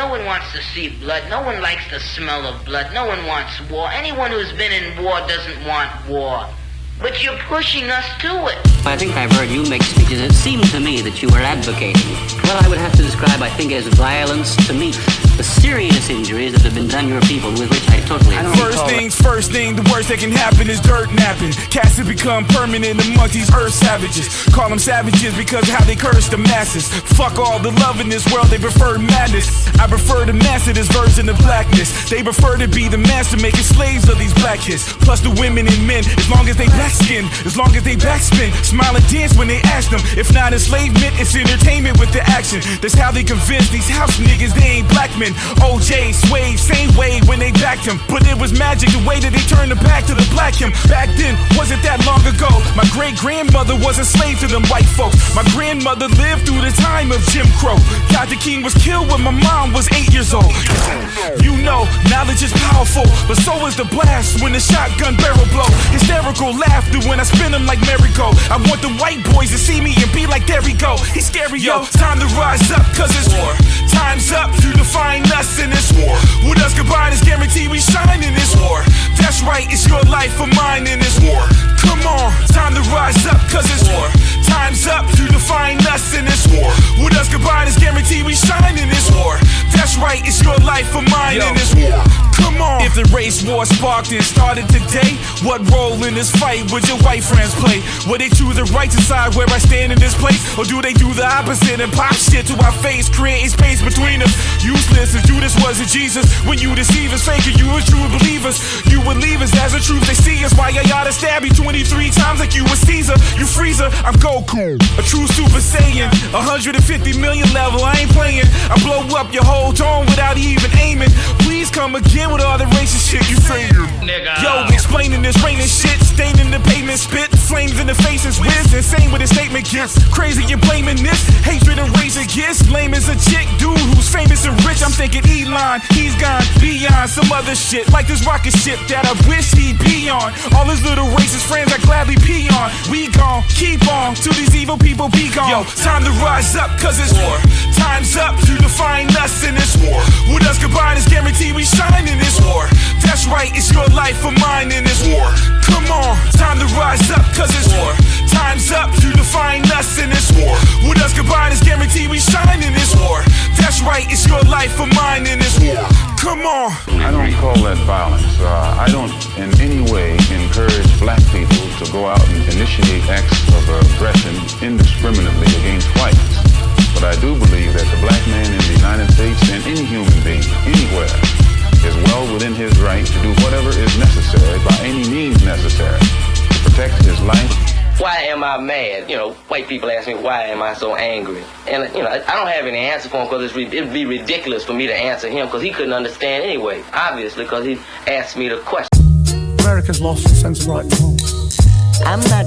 No one wants to see blood. No one likes the smell of blood. No one wants war. Anyone who's been in war doesn't want war. But you're pushing us to it. I think I've heard you make speeches. It seemed to me that you were advocating, well, I would have to describe, I think, as violence to me. The serious injuries that have been done to your people, with which I totally agree. First thing, the worst that can happen is dirt napping. Cats have become permanent among these earth savages. Call them savages because of how they curse the masses. Fuck all the love in this world, they prefer madness. I prefer the master, this version of blackness. They prefer to be the master, making slaves of these black kids. Plus the women and men, as long as they black skin, as long as they backspin, smile and dance when they ask them. If not enslavement, it's entertainment with the action. That's how they convince these house niggas they ain't black men. OJ, Sway, same way when they backed him. But it was magic the way that they turned their back to the black him. Back then, wasn't that long ago. My great-grandmother was a slave to them white folks. My grandmother lived through the time of Jim Crow. Dr. King was killed when my mom was 8 years old. You know, knowledge is powerful, but so is the blast when the shotgun barrel blow. Hysterical laughter when I spin them like merry-go. I want the white boys to see me and be like, there we go. He's scary, yo. Time to rise up, cause it's war. Time's up to define us in this war. With us combined, it's guaranteed we shine in this war. That's right, it's your life or mine in this war. Come on, time to rise up, cause it's war. Time's up to define us in this war. With us combined, it's guaranteed we shine in this war. That's right, it's your life or mine in this war. Come on. If the race war sparked and started today, what role in this fight would your white friends play? Would they choose the right to decide where I stand in this place? Or do they do the opposite and pop shit to our face, creating space between us? Useless as Judas was a Jesus. When you deceive us, faking you as true believers. You would leave us as a truth they see us. Why I gotta stab you 23 times like you was Caesar? You Freezer, I'm Goku, a true Super Saiyan. 150 million level, I ain't playing. I blow up your whole dome without even aiming. Please come again with all the racist shit you saying. Yo, explaining this raining shit, staining the pavement, spit flames in the faces, whiz. Insane with his statement gets crazy, you're blaming this. Hatred and raising gifts, lame as a chick dude who's famous and rich. I'm thinking Elon, he's gone beyond some other shit, like this rocket ship that I wish he'd be on. All his little racist friends I gladly pee on. We gon' keep on till these evil people be gone. Yo, time to rise up, cause it's war. Time's up to define us in this war. With us combined, it's guaranteed we shine in this war. That's right, it's your life or mine in this war. Come on, time to rise up, cause it's war. Time's up to define us in this war. With us combined, it's guaranteed we shine in this war. That's right, it's your life or mine in this war. Come on. I don't call that violence. I don't in any way encourage black people to go out and initiate acts of aggression indiscriminately against whites. But I do believe that the black man in the United States and any human being anywhere is well within his right to do whatever is necessary by any means necessary to protect his life. Why am I mad? You know, white people ask me, why am I so angry? And, you know, I don't have any answer for him because it'd be ridiculous for me to answer him because he couldn't understand anyway, obviously, because he asked me the question. America's lost the sense of right and wrong. I'm not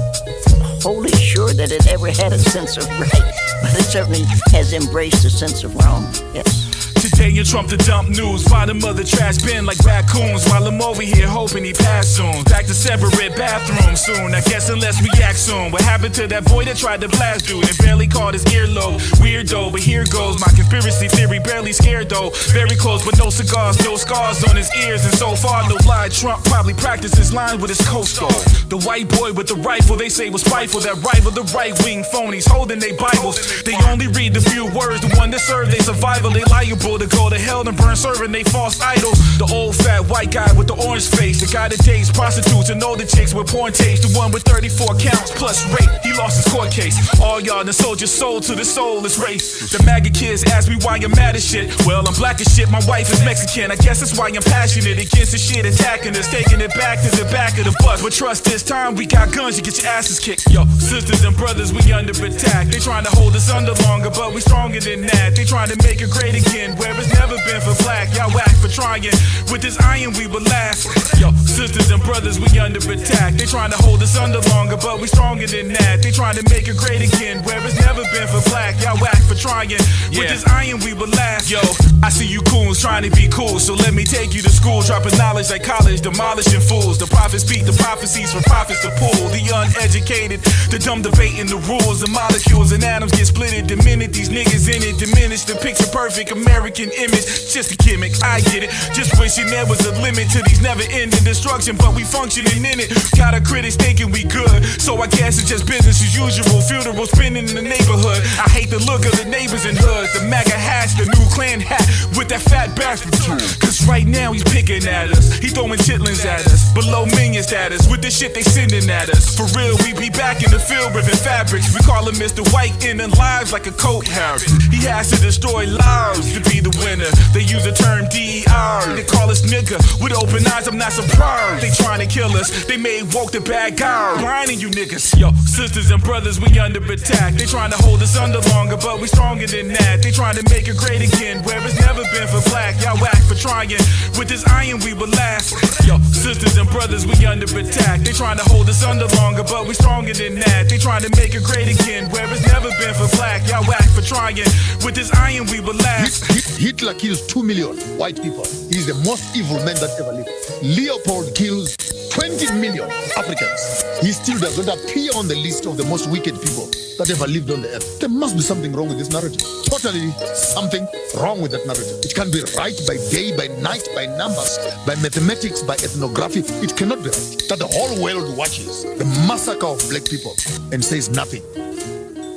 wholly sure that it ever had a sense of right, but it certainly has embraced a sense of wrong, yes. Today you Trump the dump news, bottom of the trash bin like raccoons, while I'm over here hoping he pass soon. Back to separate bathrooms soon, I guess unless we act soon. What happened to that boy that tried to blast dude and barely caught his earlobe? Weirdo, but here goes my conspiracy theory, barely scared though. Very close, but no cigars, no scars on his ears, and so far no lie. Trump probably practices lines with his co-star. The white boy with the rifle they say was spiteful, that rival the right-wing phonies holding their Bibles. They only read the few words, the one that serve their survival. They liable to go to hell and burn serving they false idols. The old fat white guy with the orange face, the guy that dates prostitutes and know the chicks with porn taste, the one with 34 counts plus rape. He lost his court case. All y'all done sold your soul to the soulless race. The MAGA kids ask me why I'm mad as shit. Well, I'm black as shit, my wife is Mexican. I guess that's why I'm passionate against the shit attacking us, taking it back to the back of the bus. But trust this time we got guns, you get your asses kicked. Yo, sisters and brothers, we under attack. They trying to hold us under longer, but we stronger than that. They trying to make it great again, where it's never been for black. Y'all whack for trying. With this iron we will last. Yo, sisters and brothers, we under attack. They trying to hold us under longer, but we stronger than that. They trying to make it great again, where it's never been for black. Y'all whack for trying. With this iron we will last. Yo, I see you coons was trying to be cool, so let me take you to school. Dropping knowledge like college, demolishing fools. The prophets speak the prophecies for prophets to pull. The uneducated, the dumb debating the rules. The molecules and atoms get splitted the minute these niggas in it diminish the picture perfect American image. Just a gimmick, I get it. Just wishing there was a limit to these never-ending destruction, but we functioning in it. Got our critics thinking we good, so I guess it's just business as usual. Funeral spinning in the neighborhood. I hate the look of the neighbors and hoods. The MAGA hats, the new Klan hat with that fat bastard. Cause right now he's picking at us. He throwing chitlins at us. Below minion status with the shit they sending at us. For real, we be back in the field ripping fabrics. We call him Mr. White, ending lives like a coat harris. He has to destroy lives to be the winner. They use the term DER. They call us nigga. With open eyes, I'm not surprised. They trying to kill us. They made woke the bad guy. Grinding you niggas. Yo, sisters and brothers, we under attack. They trying to hold us under longer, but we stronger than that. They trying to make it great again, where it's never been for black. Y'all whack for trying. With this iron, we will last. Yo, sisters and brothers, we under attack. They trying to hold us under longer, but we stronger than that. They trying to make it great again, where it's never been for black. Y'all whack for trying. With this iron, we will last. Hitler kills 2 million white people. He's the most evil man that ever lived. Leopold kills 20 million Africans. He still does not appear on the list of the most wicked people that ever lived on the earth. There must be something wrong with this narrative. Totally something wrong with that narrative. It can't be right by day, by night, by numbers, by mathematics, by ethnography. It cannot be right that the whole world watches the massacre of black people and says nothing.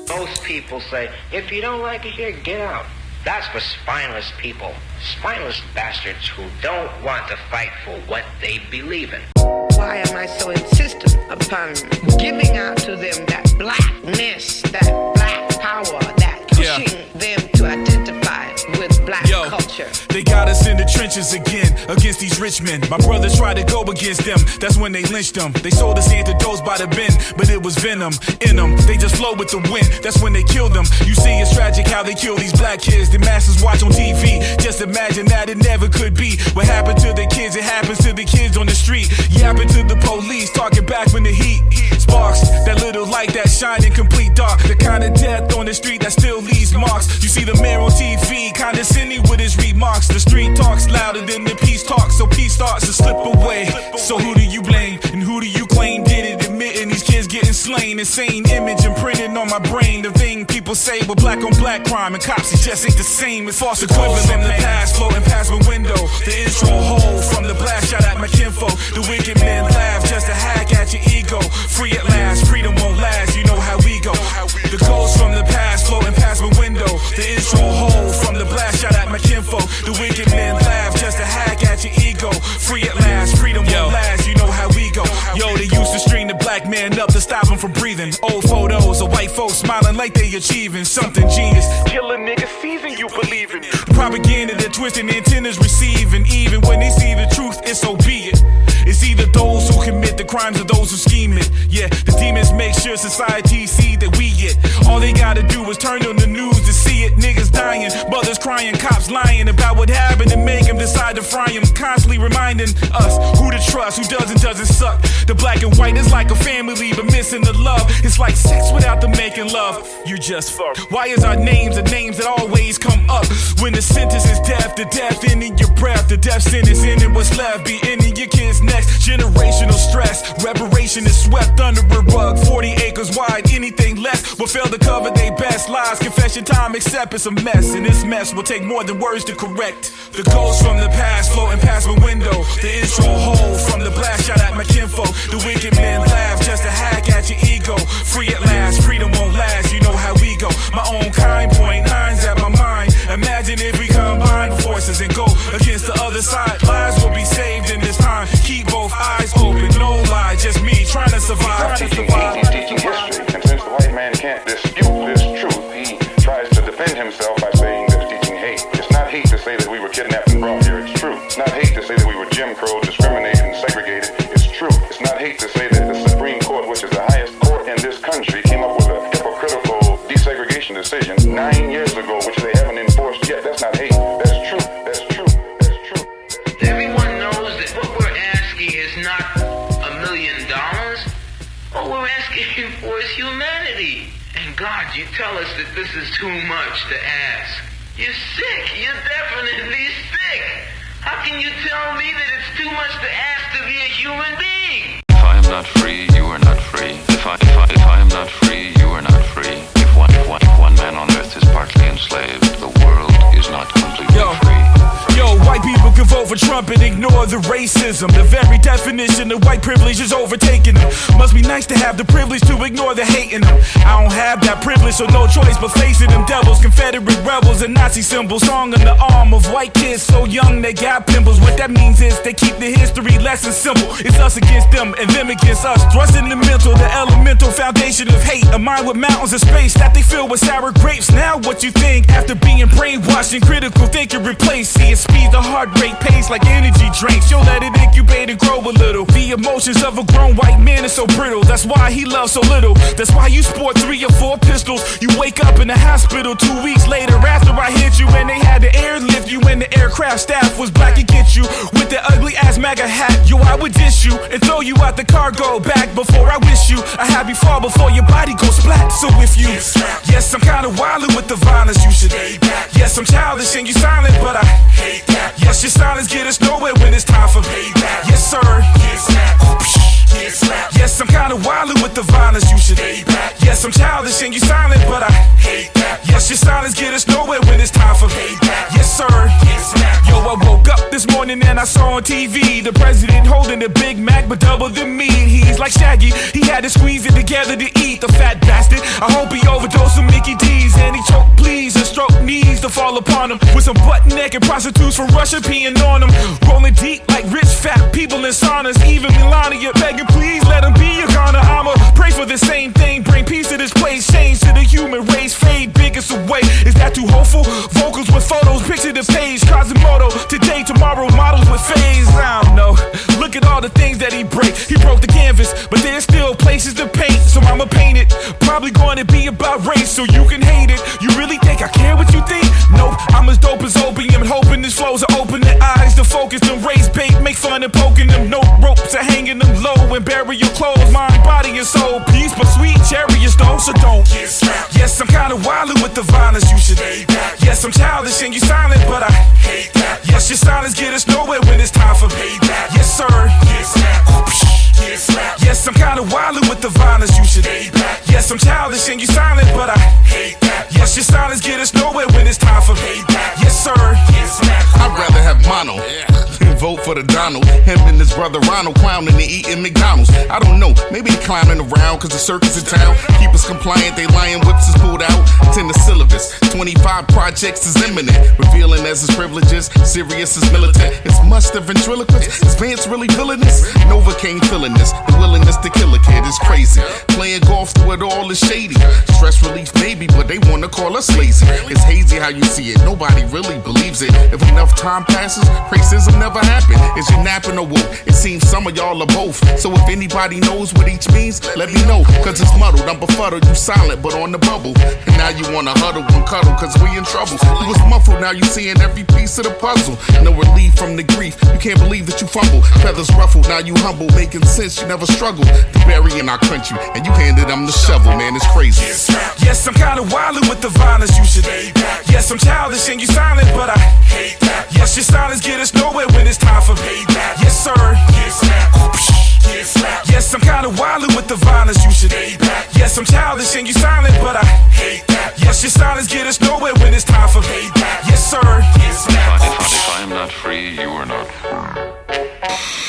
Most people say, if you don't like it here, get out. That's for spineless people. Spineless bastards who don't want to fight for what they believe in. Why am I so insistent upon giving out to them that blackness, that black power, that pushing them to identify with black culture? They got us in the trenches again, against these rich men. My brothers tried to go against them, that's when they lynched them. They sold us antidotes by the bin, but it was venom in them. They just flow with the wind, that's when they killed them. You see, it's tragic how they kill these black kids. The masses watch on TV, just imagine that it never could be. What happened to the kids, it happens to the kids on the street. Yapping to the police, talking back when the heat sparks. That little light that shine in complete dark. The kind of death on the street that still leaves marks. You see the mayor on TV, condescending with his remarks. The street talks louder than the peace talk, so peace starts to slip away. So who do you blame, and who do you claim did it? Admitting these kids getting slain. Insane image imprinted on my brain. The thing people say, but black on black crime and cops, it just ain't the same. It's false equivalent from the past, floating past my window. The intro hole from the blast shot at my kinfolk. The wicked men laugh just to hack at your ego. Free at last, freedom won't last, you know how we go. The ghosts from the past floating past my window. The intro hole from the blast shot at my kinfolk. The wicked men laugh just to hack at your ego. Free at last, freedom won't last, you know how we go. Yo, they used to string the black man up to stop him from breathing. Old photos of white folks smiling like they achieving something genius. Kill a nigga season you believe in. The propaganda they're twisting the antennas receiving. Even when they see the truth, it's so be it. It's either those who commit the crimes or those who scheme it. Yeah, the demons make sure society see that we it. All they gotta do is turn on the news to see it. Niggas dying, brothers crying, cops lying about what happened and make them decide to fry them. Constantly reminding us who to trust, who doesn't suck. The black and white is like a family, but missing the love. It's like sex without the making love. You just fuck. Why is our names the names that always come up? When the sentence is death, the death ending your breath. The death sentence ending what's left, be ending your kids' next. Generational stress, reparation is swept under a rug. 40 acres wide, anything less will fail to cover their best lies. Confession time, except it's a mess, and this mess will take more than words to correct. The ghosts from the past floating past my window. The intro hole from the blast shot at my kinfolk. The wicked men laugh just to hack at your ego. Free at last, freedom won't last, you know how we go. My own kind point nines at my mind. Imagine if we combine forces and go against the other side. Lives will be saved in this time. Keep both eyes open, no lie, just me trying to survive. He's teaching history, and since the white man can't dispute this truth, he tries to defend himself by saying that it's teaching hate. It's not hate to say that we were kidnapped and brought here, it's true. It's not hate to say that we were Jim Crow, discriminated and segregated, it's true. It's not hate to say that the Supreme Court, which is the highest court in this country, came up with a hypocritical desegregation decision 9 years ago, which they haven't enforced yet. That's not hate, that's true, that's true, that's true. Everyone knows that what we're asking is not $1 million. What we're asking for is humanity. And God, you tell us that this is too much to ask. You're sick. You're definitely sick. ignore the racism. The very definition of white privilege is overtaking them. Must be nice to have the privilege to ignore the hate in them. I don't have that privilege, so no choice but facing them devils. Confederate rebels and Nazi symbols hung on the arm of white kids so young they got pimples. What that means is they keep the history lesson simple. It's us against them and them against us. Thrusting the mental, the elemental foundation of hate. A mind with mountains of space that they fill with sour grapes. Now what you think after being brainwashed and critical thinking replaced? See, it speeds the heart rate pace like energy drinks. You'll let it incubate and grow a little. The emotions of a grown white man is so brittle. That's why he loves so little. That's why you sport 3 or 4 pistols. You wake up in the hospital 2 weeks later after I hit you, and they had to airlift you, and the aircraft staff was black and get you with the ugly ass MAGA hat. Yo, I would dish you and throw you out the cargo bag before I wish you a happy fall before your body goes splat. So if you, yes, I'm kinda wildin' with the violence, you should. Yes, I'm childish and you silent, but I hate that. Yes, your silence get us nowhere when it's time for payback. Yes, sir. Yes, I'm kinda wildin' with the violence, you should. Yes, I'm childish and you silent, but I hate that. Yes, your silence get us nowhere when it's time for payback. Yes, sir. Yo, I woke up this morning and I saw on TV the president holding a Big Mac but double the meat. He's like Shaggy, he had to squeeze it together to eat. The fat bastard, I hope he overdosed on Mickey D's and he choked please and stroke knees to fall upon him with some butt-naked prostitutes from Russia peeing on him. Rolling deep like rich fat people in saunas. Even Melania begging please let him be a goner. I'ma pray for the same thing, bring peace to this place, change to the human race, fade biggest away. Is that too hopeful? Vocals with photos, picture the page, Quasimodo, today, tomorrow, models with phase. I don't know, look at all the things that he break. He broke the canvas, but there's still places to paint, so I'ma paint it. Probably gonna be about race, so you can hate it. You really think I care what you think? Nope, I'm as dope as opium, and hoping these flows will open their eyes to focus and raise bait, make fun of poking them. No ropes are hanging them low and bury your clothes, mind, body, and soul. Peace, but sweet chariots don't, so don't. Yes, I'm kinda wildin' with the violence, you should. Yes, I'm childish and you silent, but I hate that. Yes, your silence get us nowhere when it's time for payback. Yes, sir. Yes, I'm kinda wildin' with the violence, you should. Yes, I'm childish and you silent, but I hate that. Yes, your silence get us nowhere when it's time for payback. Yes, sir. I'd rather have mono than vote for the Donald. Him and his brother Ronald clowning and eating McDonald's. I don't know, maybe they clowning around cause the circus in town. Keep us compliant, they lying whips is pulled out. 10 the syllabus, 25 projects is imminent. Revealing as his privileges, serious as militant. It's must have ventriloquist, is Vance really villainous? Novocaine feeling this, the willingness to kill a kid is crazy. Playing golf through it all is shady. Stress relief maybe, but they wanna call us lazy. It's hazy how you see it, nobody really believes it. If enough time passes, racism never happened. Is you napping or woke? It seems some of y'all are both. So if anybody knows what each means, let me know. Cause it's muddled, I'm befuddled, you silent but on the bubble. And now you wanna huddle and cuddle cause we in trouble. You was muffled, now you seeing every piece of the puzzle. No relief from the grief, you can't believe that you fumbled. Feathers ruffled, now you humble, making sense, you never struggled to bury in our country. And you handed them the shovel, man, it's crazy. Yes, I'm kinda wildin' with the violence, you should. Yes, I'm childish and you silent, but I hate that. Yes, your silence get us nowhere when it's time for payback. Yes, sir. Yes, I'm kinda wildin' with the violence, you should. Yes, I'm childish and you silent, but I hate that. Yes, your silence get us nowhere when it's time for payback. Yes, sir. If I'm not free, you are not free.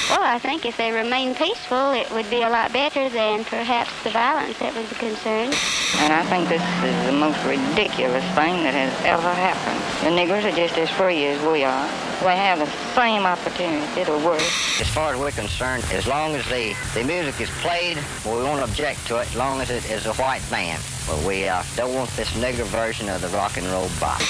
Well, I think if they remain peaceful, it would be a lot better than perhaps the violence that was a concern. And I think this is the most ridiculous thing that has ever happened. The niggers are just as free as we are. They have the same opportunity to work. As far as we're concerned, as long as the music is played, we won't object to it as long as it is a white band. But we don't want this nigger version of the rock and roll bop.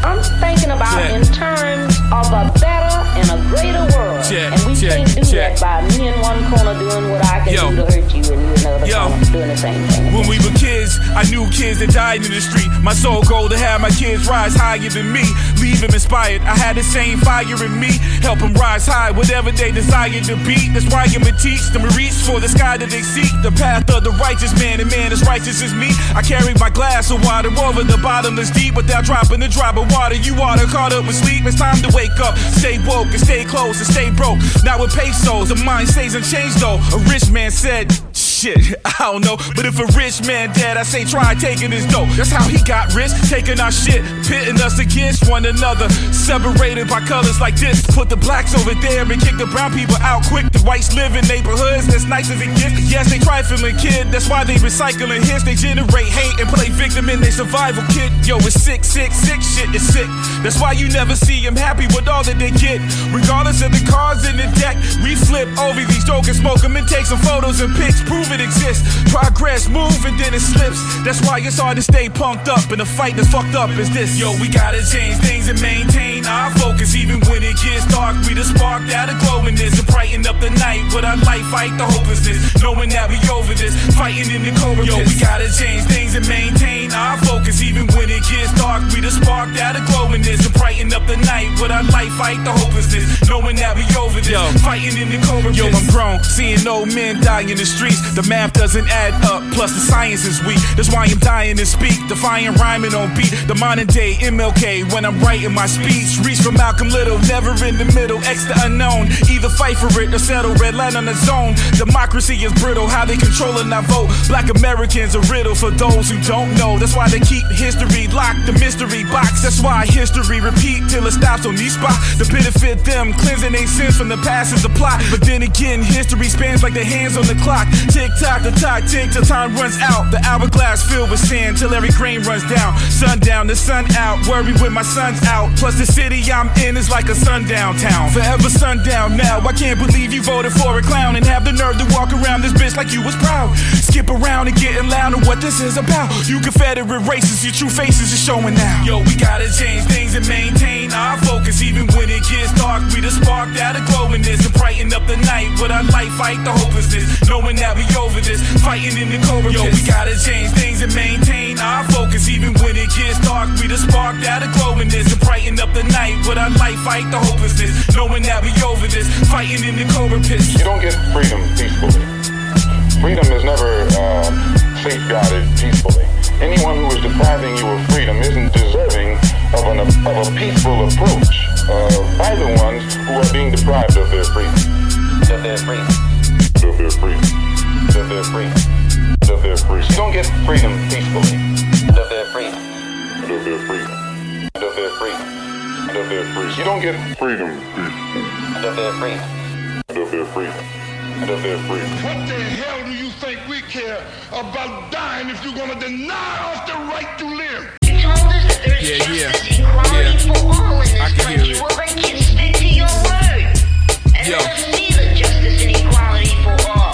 I'm thinking about in terms of a better and a greater world. And we can't do that by me in one corner doing what I can do to hurt you and you in another corner doing the same thing. When we were kids, I knew kids that died in the street. My sole goal to have my kids rise higher than me. Leave them inspired. I had the same fire in me. Help them rise high, whatever they desire to be. That's why I'ma teach them to reach for the sky that they seek. The path of the righteous man, and man as righteous as me. I carry my glass of water over the bottomless deep without dropping a drop of water. You water caught up with sleep. It's time to wake up. Stay woke and stay close and stay broke. Not with pesos. The mind stays unchanged though. A rich man said, Shit, I don't know. But if a rich man dead, I say try taking his dough. That's how he got rich, taking our shit, pitting us against one another. Separated by colors like this. Put the blacks over there and kick the brown people out quick. The whites live in neighborhoods that's nice as it gets. Yes, they trifling, kid. That's why they recycling hits. They generate hate and play victim in their survival kit. Yo, it's sick, sick, sick shit. It's sick. That's why you never see them happy with all that they get. Regardless of the cards in the deck, we flip over these jokers, smoke them and take some photos and pics. Prove it exists. Progress, move and then it slips. That's why it's hard to stay punked up. And the fight that's fucked up is this. Yo, we gotta change things and maintain our focus. Even when it gets dark, we the spark that'll glow in this and brighten up the night with our light, fight the hopelessness. Knowing that we over this, fighting in the cobra. Yo, we gotta change things and maintain our focus. Even when it gets dark, we the spark that'll glow in this and brighten up the night with our light, fight the hopelessness. Knowing that we over this, fighting in the cobra. Yo, I'm grown, seeing old men die in the streets. The math doesn't add up, plus the science is weak. That's why I'm dying to speak, defying rhyming on beat. The modern day MLK when I'm writing my speech. Reach for Malcolm Little, never in the middle, X the unknown. Either fight for it or settle, red line on the zone. Democracy is brittle, how they controlling our vote. Black Americans a riddle for those who don't know. That's why they keep history locked, the mystery box. That's why history repeat till it stops on these spots. To benefit them, cleansing their sins from the past is a plot. But then again, history spans like the hands on the clock. Tick tock, the clock tick till time runs out. The hourglass filled with sand till every grain runs down. Sundown, the sun out, worry when my sun's out. Plus the city I'm in is like a sundown town. Forever sundown now. I can't believe you voted for a clown and have the nerve to walk around this bitch like you was proud. Skip around and getting loud on what this is about. You Confederate racists, your true faces is showing now. Yo, we gotta change things and maintain our focus. Even when it gets dark, we the spark that'll glow in this and brighten up the night with our light, fight the hopelessness. Knowing that we over this, fighting in the cobra. Yo, we gotta change things and maintain our focus. Even when it gets dark, we the spark that'll glow in this and brighten up the night with our light, fight the hopelessness. Knowing that we over this, fighting in the cobra pits. You don't get freedom peacefully. Freedom is never safeguarded peacefully. Anyone who is depriving you of freedom isn't deserving of a peaceful approach by the ones who are being deprived of their freedom. Of their freedom. Of their freedom. Of their freedom. Of their freedom. You don't get freedom peacefully. Of their freedom. Of their freedom. Of their freedom. Of their freedom. You don't get freedom peacefully. Of their freedom. Of their freedom. Of their freedom. What the hell do you think we care about dying if you're gonna deny us the right to live? You told us that there's justice, equality for all in this country. Well, then kids stick to your word. And there's neither justice and equality for all.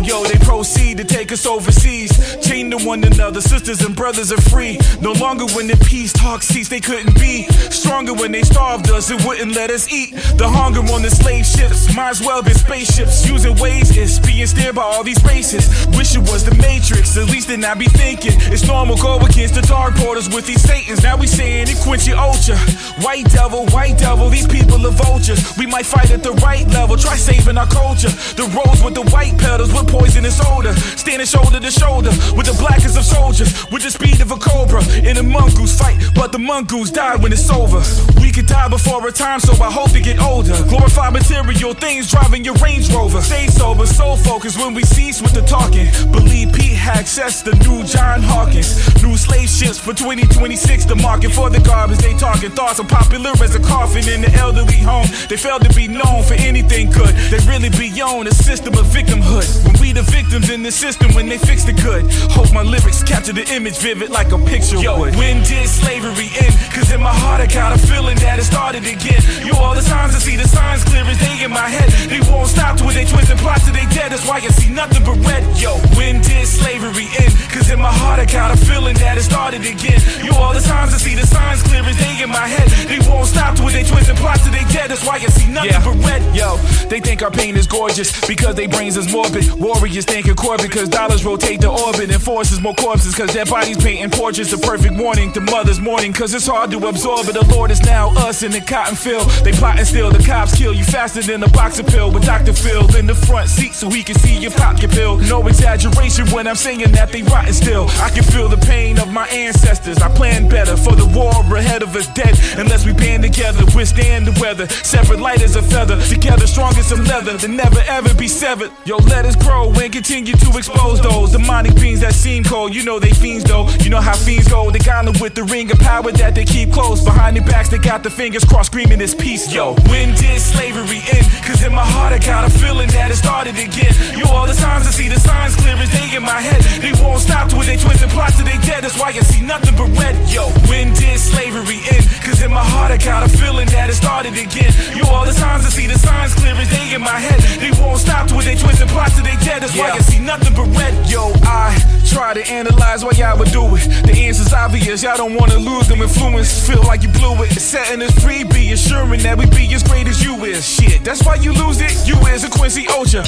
Yo, they proceed to take us overseas. Chained to one another, sisters and brothers are free. No longer when the peace talk cease, they couldn't be. Stronger when they starved us, it wouldn't let us eat. The hunger on the slave ships, might as well be spaceships. Using ways, it's being steered by all these races. Wish it was the Matrix, at least then I be thinking. It's normal, go against the dark portals with these Satans. Now we saying it quench your ultra. White devil, these people are vultures. We might fight at the right level, try saving our culture. The roads with the white pedals with poisonous odor. Standing shoulder to shoulder with the blackest of soldiers. With the speed of a cobra in a mongoose fight. But the mongoose die when it's over. We could die before our time, so I hope to get older. Glorify material things driving your Range Rover. Stay sober, so focused when we cease with the talking. Believe Pete had access to new John Hawkins. New slave ships for 2026. The market for the garbage they talking. Thoughts are popular as a coffin in the elderly home. They failed to be known for anything good. They really be on a system of victimhood. When we the victims in the system when they fix the good. Hope my lyrics capture the image vivid like a picture would. When did slavery end? Cause in my heart I got a feeling that it started again. You all the signs, I see the signs clear as day in my head. They won't stop till they twist and plot till they dead. That's why you see nothing but red. Yo, when did slavery end? Cause in my heart I got a feeling that it started again. You all the signs, I see the signs clear as day in my head. They won't stop till they twist and plot till they dead. That's why you see nothing but red. Yo, they think our pain is gorgeous because they brains is morbid. Warriors thinking Corbin cause dollars rotate the orbit and forces more corpses cause their bodies painting portraits. A perfect warning to mothers mourning cause it's hard to absorb it. The Lord is now us in the cotton field. They plotting still, the cops kill you faster than a box of pill. With Dr. Phil in the front seat so he can see your pop get pill. No exaggeration when I'm saying that they rotten still. I can feel the pain of my ancestors. I plan better for the war ahead of us dead. Unless we band together, withstand the weather. separate light as a feather, together strong as some leather, that never ever be severed. Yo, let us grow and continue to expose those demonic beings that seem cold. You know they fiends though, you know how fiends go. They got them with the ring of power that they keep close. Behind their backs they got the fingers crossed screaming this peace. Yo, when did slavery end? Cause in my heart I got a feeling that it started again. You all the times I see the signs clear as day in my head. They won't stop till they twist and plot till they dead. That's why you see nothing but red. Yo, when did slavery end? Cause in my heart I got a feeling that it started again. You all the times I see the signs clear as day in my head. They won't stop till they twist and plot till they dead. That's why you see nothing but red. Yo, I try to analyze why y'all would do it. The answer's obvious, y'all don't wanna lose them influence. Feel like you blew it. It's setting us free, be assuring that we be as great as you is. Shit, that's why you lose it. You is a Quincy Ocha.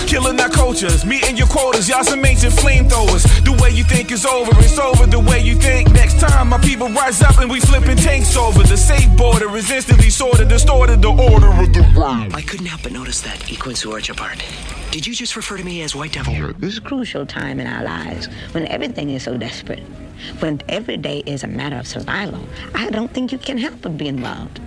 Killing our cultures, meeting your quotas. Y'all some ancient flamethrowers. The way you think is over, it's over the way you think. Next time my people rise up and we flipping tanks over. The safe border is instantly sorted, distorted the order of the world. I couldn't help but notice that Quincy Ocha part. Did you just refer to me as White Devil? This is a crucial time in our lives when everything is so desperate. When every day is a matter of survival, I don't think you can help but be involved.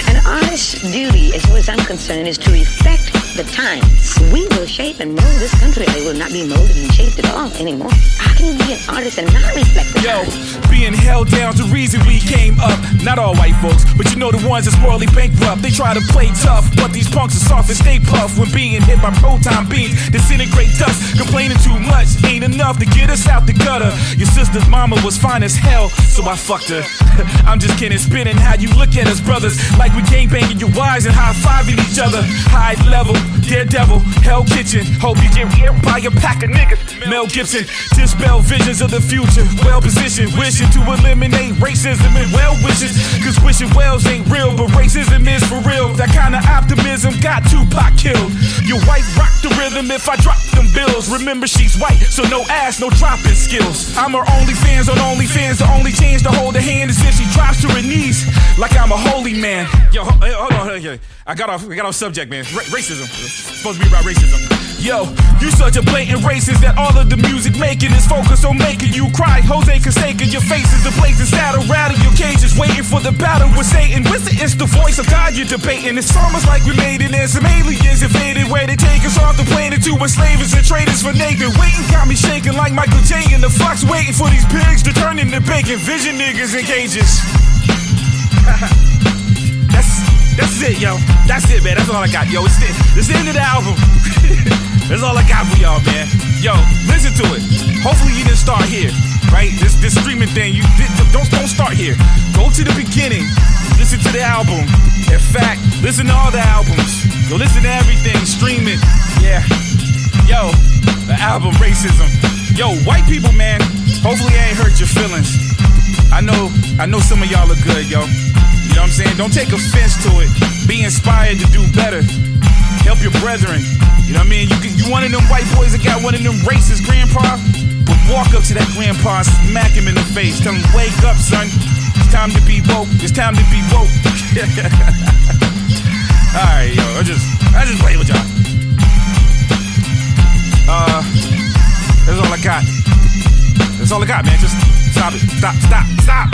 An artist's duty, as far as I'm concerned, is to reflect the times. We will shape and mold this country. It will not be molded and shaped at all anymore. How can you be an artist and not reflect the times? Being held down to reason we came up. Not all white folks, but you know the ones that's morally bankrupt. They try to play tough, but these punks are soft and stay puff. When being hit by proton beams, disintegrate dust. Complaining too much ain't enough to get us out the gutter. Your sister's mama was fine as hell, so I fucked her. I'm just kidding, spinning how you look at us brothers. Like we gangbanging your wives and high-fiving each other. High level, daredevil, hell kitchen. Hope you get hit by a pack of niggas. Mel Gibson, dispel visions of the future. Well positioned, wishing to eliminate racism and well wishes. Cause wishing wells ain't real, but racism is for real. That kind of optimism got Tupac killed. Your wife rock the rhythm if I drop them bills. Remember she's white, so no ass, no dropping skills. I'm her OnlyFans on OnlyFans. The only chance to hold her hand is if she drops to her knees. Like I'm a holy man. Yo, hold on. I got off subject, man. Racism. It's supposed to be about racism. Yo, you such a blatant racist that all of the music making is focused on making you cry. Jose Canseco, your face is the blazing saddle. Rattle your cages, waiting for the battle with Satan. It's the voice of God you're debating. It's almost like we made it and some aliens invaded. Where they take us off the planet to enslave us and trade us for naked. Waiting got me shaking like Michael J. in the Fox. Waiting for these pigs to turn into bacon. Vision niggas in cages. That's it, yo. That's it, man. That's all I got, yo. It's the end of the album. That's all I got for y'all, man. Yo, listen to it. Hopefully you didn't start here, right? This streaming thing, don't start here. Go to the beginning. Listen to the album. In fact, listen to all the albums. Go listen to everything. Stream it. Yeah. Yo, the album Racism. Yo, white people, man. Hopefully I ain't hurt your feelings. I know some of y'all are good, yo. You know what I'm saying? Don't take offense to it. Be inspired to do better. Help your brethren. You know what I mean? You one of them white boys that got one of them racist grandpa? But walk up to that grandpa and smack him in the face. Tell him, wake up, son. It's time to be woke. It's time to be woke. Alright, yo. I just play with y'all. That's all I got. That's all I got, man. Just stop it. Stop.